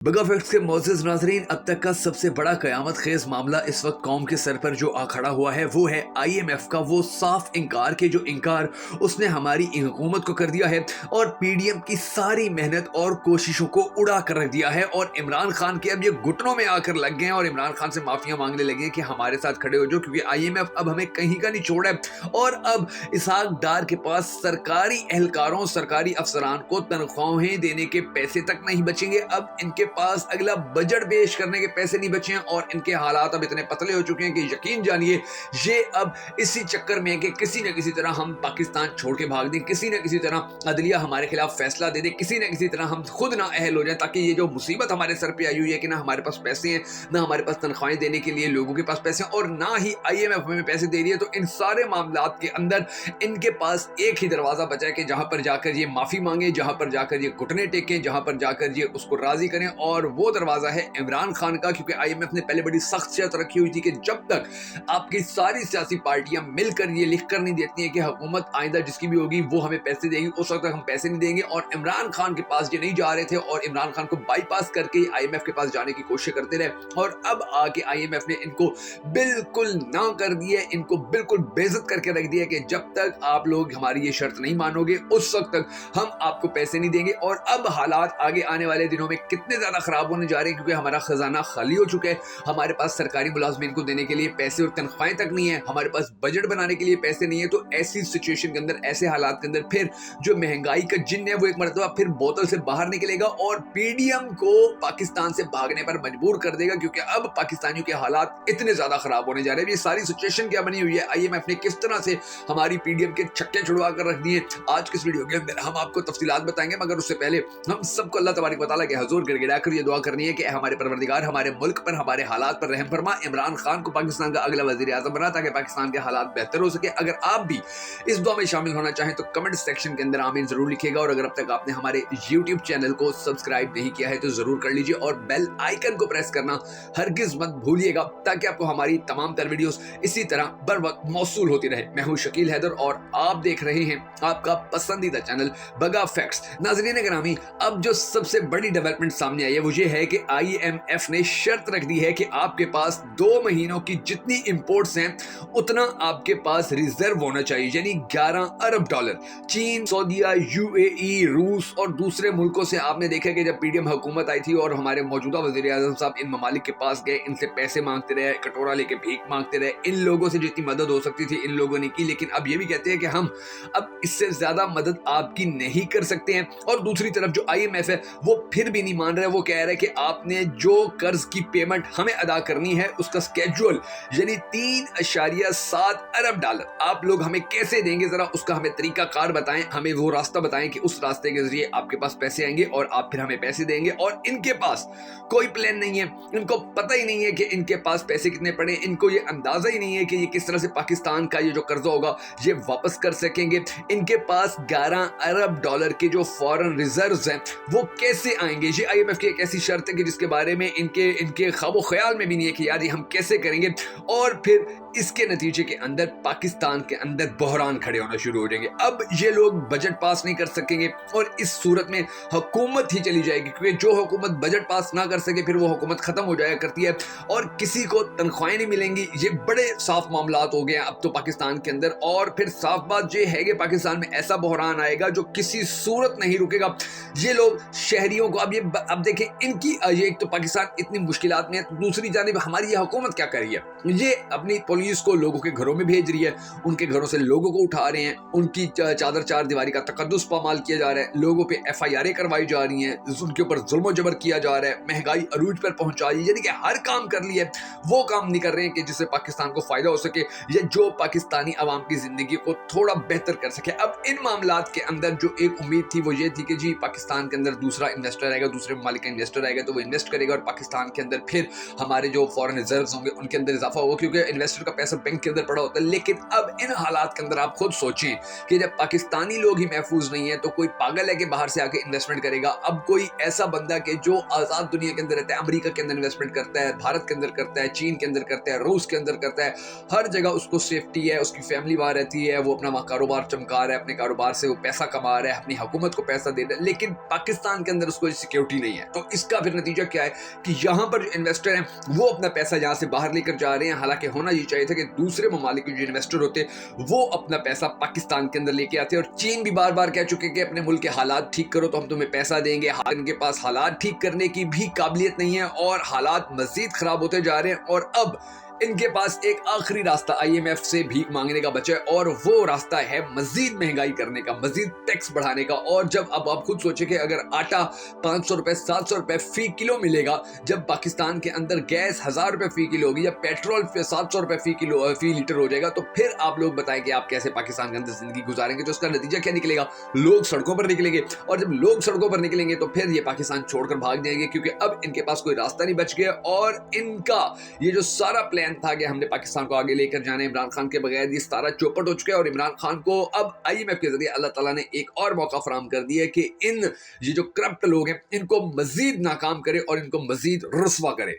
बगा फैक्ट्स के मोअज़्ज़िज़ नाज़रीन, अब तक का सबसे बड़ा क़यामत ख़ेज़ मामला इस वक्त कौम के सर पर जो आ खड़ा हुआ है वो है IMF का वो साफ इनकार के जो इनकार उसने हमारी हुकूमत को कर दिया है और PDM की सारी मेहनत और कोशिशों को उड़ा कर रख दिया है। और इमरान खान के अब ये घुटनों में आकर लग गए हैं और इमरान खान से माफ़ियाँ मांगने लगे हैं कि हमारे साथ खड़े हो जाओ, क्योंकि IMF अब हमें कहीं का नहीं छोड़ा है। और अब इसहाक डार के पास सरकारी एहलकारों, सरकारी अफसरान को तनख्वाहें देने के पैसे तक नहीं बचेंगे। अब इनके पास अगला बजट पेश करने के पैसे नहीं बचे हैं और इनके हालात अब इतने पतले हो चुके हैं कि यकीन जानिए ये अब इसी चक्कर में कि किसी न किसी तरह हम पाकिस्तान छोड़ के भाग दें, किसी न किसी तरह अदलिया हमारे खिलाफ फैसला दे दे, किसी न किसी तरह हम खुद ना अहल हो जाए, ताकि ये जो मुसीबत हमारे सर पे आई हुई है कि ना हमारे पास पैसे हैं, ना हमारे पास तनख्वाहें देने के लिए लोगों के पास पैसे हैं और ना ही IMF हमें पैसे दे रही है। तो इन सारे मामलात के अंदर इनके पास एक ही दरवाजा बचा है कि जहां पर जाकर ये माफी मांगे, जहां पर जाकर ये घुटने टेकें, जहां पर जाकर ये उसको राजी करें। और वो दरवाजा है इमरान खान का, क्योंकि IMF ने पहले बड़ी सख्त शर्त रखी हुई थी कि जब तक आपकी सारी सियासी पार्टियां मिलकर ये लिख कर नहीं देती हैं कि हुकूमत आइंदा जिसकी भी होगी वो हमें पैसे देगी, उस वक्त तक हम पैसे नहीं देंगे। और इमरान खान के पास ये नहीं जा रहे थे और इमरान खान को बाईपास करके IMF के पास जाने की कोशिश करते रहे। और अब आके IMF ने इनको बिल्कुल ना कर दिया, इनको बिल्कुल बेइज्जत करके रख दिया कि जब तक आप लोग हमारी ये शर्त नहीं मानोगे उस वक्त तक हम आपको पैसे नहीं देंगे। और अब हालात आगे आने वाले दिनों में कितने ज्यादा खराब होने जा रहे हैं, क्योंकि हमारा खजाना खाली हो चुका है, हमारे पास सरकारी मुलाजमीन को देने के लिए पैसे और तनख्वाहें तक नहीं है, हमारे पास बजट बनाने के लिए पैसे नहीं है। तो ऐसी सिचुएशन के अंदर, ऐसे हालात के अंदर फिर जो महंगाई का जिन्न है वो एक मरतबा फिर बोतल से बाहर निकलेगा और PDM को पाकिस्तान से भागने पर मजबूर कर देगा, क्योंकि अब पाकिस्तानियों के हालात इतने ज्यादा खराब होने जा रहे हैं। ये सारी सिचुएशन क्या बनी हुई है, IMF ने किस तरह से हमारी PDM के छक्के छुड़वा कर रख दिए, आज किस वीडियो के अंदर हम आपको तफसीलात बताएंगे। मगर उससे पहले हम सबको अल्लाह तबारक व तआला के हुजूर गिड़गिड़ा कर ये दुआ करनी है कि हमारे परवरदिगार हमारे मुल्क पर, हमारे हालात पर रहम फरमा, इमरान खान को पाकिस्तान का अगला वजीर आजम बना, ताकि पाकिस्तान के हालात बेहतर हो सके। अगर आप भी इस दुआ में शामिल होना चाहें तो कमेंट सेक्शन के अंदर आमीन जरूर लिखिएगा। और अगर अब तक आपने हमारे YouTube चैनल को सब्सक्राइब नहीं किया है तो जरूर कर लीजिए और बेल आइकन को प्रेस करना हरगिज मत भूलिएगा, ताकि आपको हमारी तमाम तर वीडियोस इसी तरह बर वक्त मौसूल होती रहे। मैं हूं शकील हैदर और आप देख रहे हैं आपका पसंदीदा चैनल बगा फैक्ट्स। नाज़रीन गिरामी, अब जो सबसे बड़ी डेवलपमेंट सामने आई है वो ये है कि IMF ने शर्त रख दी है कि आपके पास 2 महीनों की जितनी इंपोर्ट्स हैं उतना आपके पास रिजर्व होना चाहिए, यानी 11 अरब डॉलर। चीन, सऊदीया, UAE, रूस और दूसरे मुल्कों से आपने देखा कि जब PDM हुकूमत आई थी और हमारे मौजूदा वज़ीर आज़म साहब इन ममालिक के पास गए, इनसे पैसे मांगते रहे, कटोरा लेके भीख मांगते रहे, इन लोगों से जितनी मदद हो सकती थी इन लोगों ने की। लेकिन अब ये भी कहते हैं कि हम अब इससे ज्यादा मदद आपकी नहीं कर सकते हैं। और दूसरी तरफ जो IMF है वो फिर भी नहीं मान रहा है, वो कह रहा है कि आपने जो कर्ज की पेमेंट हमें अदा करनी है उसका स्केड्यूल यानी 3.7 अरब डॉलर आप लोग हमें कैसे देंगे, जरा उसका हमें तरीका कार बताएं, हमें वो रास्ता बताएं कि उस रास्ते के जरिए आपके पास पैसे आएंगे और आप फिर हमें पैसे देंगे। और इनके पास कोई प्लान नहीं है, इनको पता ही नहीं है कि इनके पास पैसे कितने पड़े, इनको ये अंदाजा ही नहीं है कि ये किस तरह से पाकिस्तान का ये जो कर्जा होगा ये वापस कर सकेंगे। इनके पास 11 अरब डॉलर के जो फॉरेन रिजर्व्स हैं वो कैसे आएंगे। ये IMF की एक ऐसी शर्त है कि जिसके बारे में इनके ख्वाबो ख्याल में भी नहीं है कि यार ये हम कैसे करेंगे। और फिर इसके नतीजे के अंदर पाकिस्तान के अंदर बहरान खड़े होना शुरू हो जाएंगे। अब ये लोग बजट पास नहीं कर सकेंगे और इस सूरत में हुकूमत ही चली जाएगी, क्योंकि जो हुकूमत बजट पास ना कर सके फिर वो हुकूमत खत्म हो जाया करती है और किसी को तनख्वाहें नहीं मिलेंगी। ये बड़े साफ मामलात हो गए हैं अब तो पाकिस्तान के अंदर। और फिर साफ बात ये है कि पाकिस्तान में ऐसा बहरान आएगा जो किसी सूरत नहीं रुकेगा। ये लोग शहरियों को अब देखें इनकी ये एक तो पाकिस्तान इतनी मुश्किलात में है, तो दूसरी जानिब हमारी ये हुकूमत क्या कर रही है, ये अपनी पुलिस को लोगों के घरों में भेज रही है, उनके घरों से लोगों को उठा रहे हैं, उनकी चादर चार दीवारी का तकद्दुस पामाल किया जा रहा है, लोगों पे FIR करवाई जा रही हैं, उनके ऊपर जुल्म जबर किया जा रहा है, महंगाई अरूज पर पहुंचाई, यानी कि हर काम कर लिया है, वो काम नहीं कर रहे हैं कि जिससे पाकिस्तान को फायदा हो सके या जो पाकिस्तानी अवाम की जिंदगी को थोड़ा बेहतर कर सके। अब इन मामलात के अंदर जो एक उम्मीद थी वो ये थी कि जी पाकिस्तान के अंदर दूसरा इन्वेस्टर आएगा, दूसरे ममालिक का इन्वेस्टर आएगा तो वो इन्वेस्ट करेगा और पाकिस्तान के अंदर फिर हमारे जो फॉरेन रिजर्व्स होंगे उनके अंदर इजाफा होगा, क्योंकि इन्वेस्टर का पैसा बैंक के अंदर पड़ा होता है। लेकिन अब इन हालात के अंदर आप खुद सोचें कि जब पाकिस्तानी लोग ही महफूज नहीं है तो कोई पागल है कि बाहर से आके इन्वेस्टमेंट करेगा। अब कोई ऐसा बंदा कि जो आजाद दुनिया के अंदर रहता है, अमेरिका के अंदर इन्वेस्टमेंट करता है, भारत के अंदर करता है, चीन के अंदर करता है, रूस के अंदर करता है, हर जगह उसको सेफ्टी है, उसकी फैमिली वहां रहती है, वो अपना वहां कारोबार चमका रहा है, अपने कारोबार से वो पैसा कमा रहा है, अपनी हुकूमत को पैसा दे रहा है। लेकिन पाकिस्तान के अंदर उसको सिक्योरिटी नहीं है, تو اس کا پھر نتیجہ کیا ہے کہ یہاں پر جو انویسٹر ہیں وہ اپنا پیسہ یہاں سے باہر لے کر جا رہے ہیں، حالانکہ ہونا یہ چاہیے تھا کہ دوسرے ممالک کے جو انویسٹر ہوتے وہ اپنا پیسہ پاکستان کے اندر لے کے آتے، اور چین بھی بار بار کہہ چکے کہ اپنے ملک کے حالات ٹھیک کرو تو ہم تمہیں پیسہ دیں گے۔ ان کے پاس حالات ٹھیک کرنے کی بھی قابلیت نہیں ہے اور حالات مزید خراب ہوتے جا رہے ہیں، اور اب ان کے پاس ایک آخری راستہ آئی ایم ایف سے بھیک مانگنے کا بچا ہے، اور وہ راستہ ہے مزید مہنگائی کرنے کا، مزید ٹیکس بڑھانے کا۔ اور جب اب آپ خود سوچیں کہ اگر آٹا 500 روپے 700 روپے فی کلو ملے گا، جب پاکستان کے اندر گیس 1000 روپے فی کلو ہوگی یا پیٹرول 700 روپے فی لیٹر ہو جائے گا، تو پھر آپ لوگ بتائیں کہ آپ کیسے پاکستان کے اندر زندگی گزاریں گے؟ تو اس کا نتیجہ کیا نکلے گا؟ لوگ سڑکوں پر نکلیں گے، اور جب لوگ سڑکوں پر نکلیں گے تو پھر یہ پاکستان چھوڑ کر بھاگ جائیں گے، کیونکہ اب ان کے پاس کوئی راستہ نہیں بچ گیا، اور ان کا یہ جو سارا پلان تھا کہ ہم نے پاکستان کو آگے لے کر جانا ہے عمران خان کے بغیر، یہ سارا چوپٹ ہو چکا ہے۔ اور عمران خان کو اب آئی ایم ایف کے ذریعے اللہ تعالیٰ نے ایک اور موقع فراہم کر دیا ہے کہ یہ جو کرپٹ لوگ ہیں ان کو مزید ناکام کرے اور ان کو مزید رسوا کرے۔